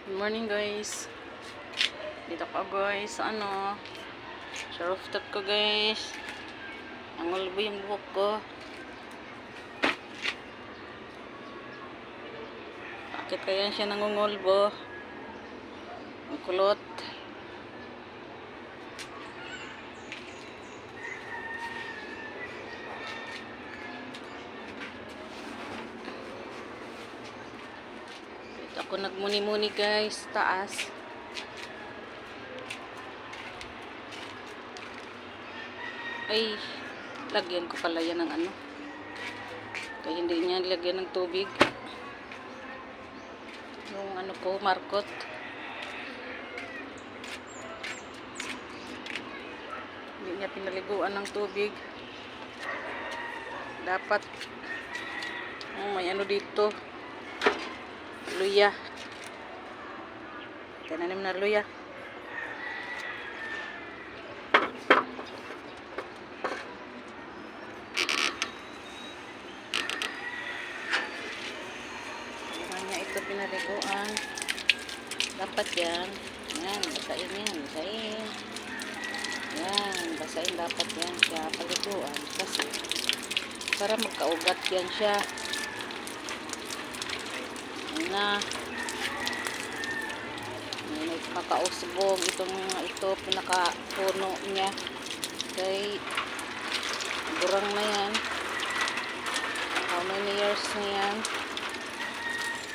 Good morning guys. Dito ko guys sa sa rooftop ko guys. Nangulbo yung buhok ko. Bakit kaya siya nangungulbo? Ang kulot. Ako nagmuni-muni guys, taas. Ay, lagyan ko pala yan ng kaya hindi niya lagyan ng tubig. Yung ko, markot. Hindi niya pinaliguan ng tubig. Dapat may dito. Luya. Tananim na luya. Kaya ito pinaliguan. Dapat yan. Yan, basahin yan. Basahin. Yan, basahin dapat yan siya paliguan. Kasi para magkaugat yan siya. Na may makausbog ito pinakapuno niya kay burang na yan, how many years na yan,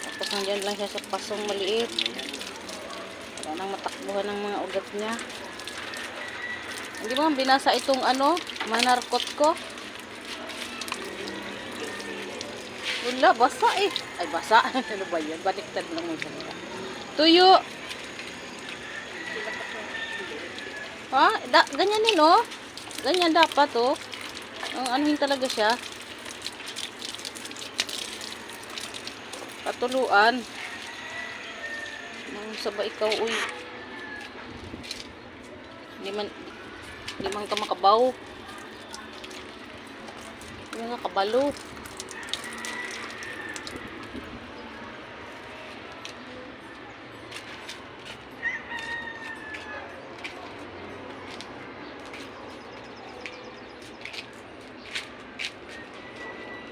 tapos nandyan lang siya sa pasong maliit, wala nang matakbuhan ng mga ugat niya. Hindi mo binasa itong manarkot ko. Wala, basa eh. Ay, basa. Ano ba yan? Baliktad lang mo siya. Tuyo. Ha? Ganyan din, oh. Ganyan dapat, oh. Ang anuhin talaga siya. Patuluan. Nang saba ikaw, uy. Hindi man ka makabaw. Hindi nga kabalo.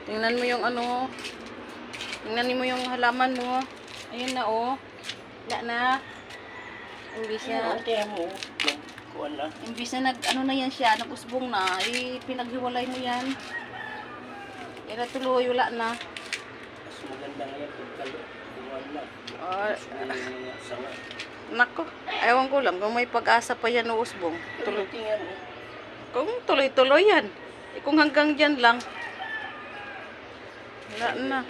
Tingnan mo yung tingnan mo yung halaman mo. Ayun na, oh. Wala na. Imbis na, imbis na na yan siya, nag-usbong na, pinaghiwalay mo yan. Yan na tuloy, wala na. Mas maganda nga yan pagkaluan na. Nako, ewan ko lang kung may pag-asa pa yan o usbong. Tingnan mo. Kung tuloy-tuloy yan. Kung hanggang dyan lang. Wala na.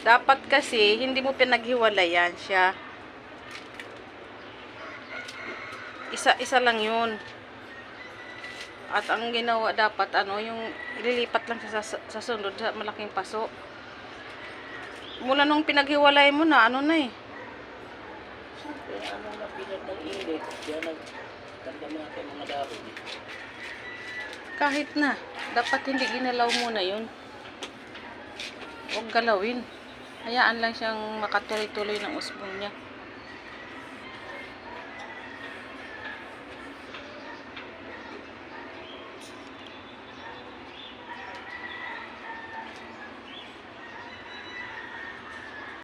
Dapat kasi, hindi mo pinaghiwalayan siya. Isa-isa lang yun. At ang ginawa dapat, yung ililipat lang siya sa sunod, sa malaking paso. Mula nung pinaghiwalay mo na, na eh. Siyempre, na pilat ng init. Kaya nagtanda natin mga dahon. Kahit na, dapat hindi ginalaw muna yun. Huwag galawin. Hayaan lang siyang makatuloy-tuloy ng usbong niya.